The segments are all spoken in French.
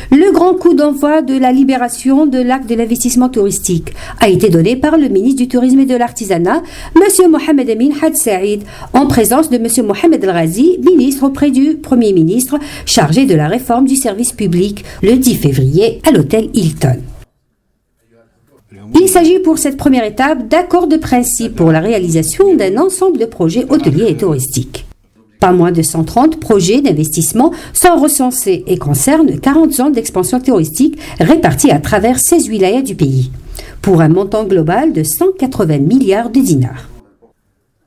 Le grand coup d'envoi de la libération de l'acte de l'investissement touristique a été donné par le ministre du Tourisme et de l'Artisanat, M. Mohamed Amin Had Saïd, en présence de M. Mohamed El Ghazi, ministre auprès du Premier ministre chargé de la réforme du service public, le 10 février à l'hôtel Hilton. Il s'agit pour cette première étape d'accords de principe pour la réalisation d'un ensemble de projets hôteliers et touristiques. Pas moins de 130 projets d'investissement sont recensés et concernent 40 zones d'expansion touristique réparties à travers 16 wilayas du pays, pour un montant global de 180 milliards de dinars.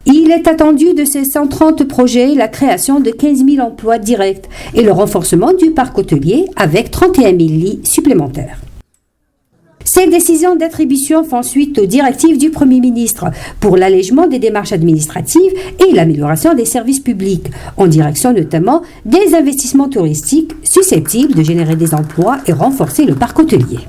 Il est attendu de ces 130 projets la création de 15 000 emplois directs et le renforcement du parc hôtelier avec 31 000 lits supplémentaires. Ces décisions d'attribution font suite aux directives du Premier ministre pour l'allègement des démarches administratives et l'amélioration des services publics, en direction notamment des investissements touristiques susceptibles de générer des emplois et renforcer le parc hôtelier.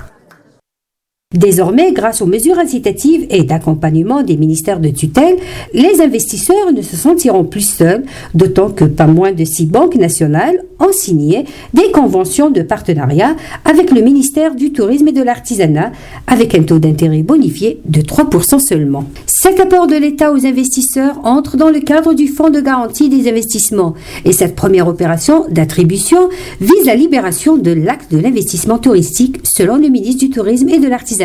Désormais, grâce aux mesures incitatives et d'accompagnement des ministères de tutelle, les investisseurs ne se sentiront plus seuls, d'autant que pas moins de 6 banques nationales ont signé des conventions de partenariat avec le ministère du Tourisme et de l'Artisanat, avec un taux d'intérêt bonifié de 3% seulement. Cet apport de l'État aux investisseurs entre dans le cadre du Fonds de garantie des investissements et cette première opération d'attribution vise la libération de l'acte de l'investissement touristique selon le ministre du Tourisme et de l'Artisanat,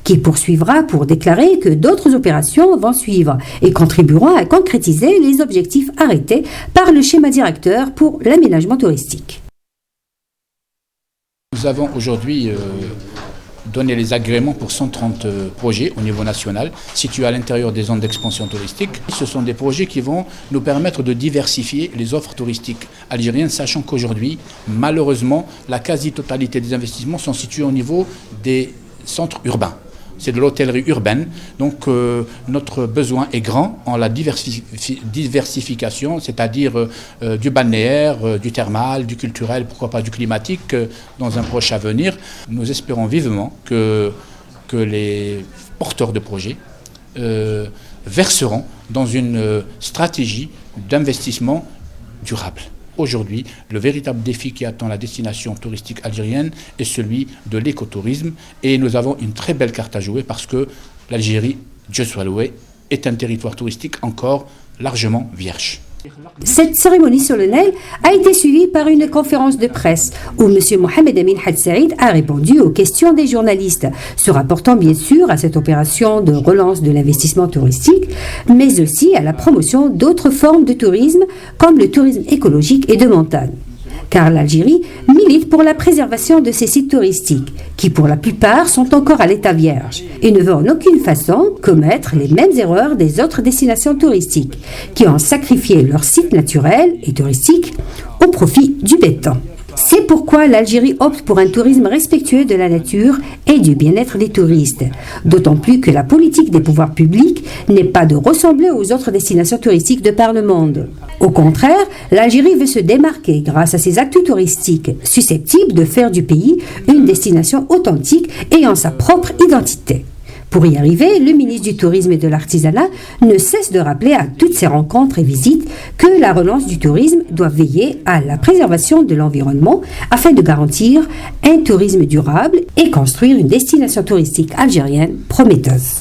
qui poursuivra pour déclarer que d'autres opérations vont suivre et contribueront à concrétiser les objectifs arrêtés par le schéma directeur pour l'aménagement touristique. Nous avons aujourd'hui donné les agréments pour 130 projets au niveau national situés à l'intérieur des zones d'expansion touristique. Ce sont des projets qui vont nous permettre de diversifier les offres touristiques algériennes, sachant qu'aujourd'hui, malheureusement, la quasi-totalité des investissements sont situés au niveau des centres urbains. C'est de l'hôtellerie urbaine, donc notre besoin est grand en la diversification, c'est-à-dire du balnéaire, du thermal, du culturel, pourquoi pas du climatique dans un proche avenir. Nous espérons vivement que les porteurs de projets verseront dans une stratégie d'investissement durable. Aujourd'hui, le véritable défi qui attend la destination touristique algérienne est celui de l'écotourisme et nous avons une très belle carte à jouer parce que l'Algérie, Dieu soit loué, est un territoire touristique encore largement vierge. Cette cérémonie solennelle a été suivie par une conférence de presse où M. Mohamed Amin Had Saïd a répondu aux questions des journalistes, se rapportant bien sûr à cette opération de relance de l'investissement touristique, mais aussi à la promotion d'autres formes de tourisme comme le tourisme écologique et de montagne. Car l'Algérie milite pour la préservation de ces sites touristiques, qui pour la plupart sont encore à l'état vierge, et ne veut en aucune façon commettre les mêmes erreurs des autres destinations touristiques, qui ont sacrifié leurs sites naturels et touristiques au profit du béton. C'est pourquoi l'Algérie opte pour un tourisme respectueux de la nature et du bien-être des touristes, d'autant plus que la politique des pouvoirs publics n'est pas de ressembler aux autres destinations touristiques de par le monde. Au contraire, l'Algérie veut se démarquer grâce à ses actes touristiques susceptibles de faire du pays une destination authentique ayant sa propre identité. Pour y arriver, le ministre du Tourisme et de l'Artisanat ne cesse de rappeler à toutes ses rencontres et visites que la relance du tourisme doit veiller à la préservation de l'environnement afin de garantir un tourisme durable et construire une destination touristique algérienne prometteuse.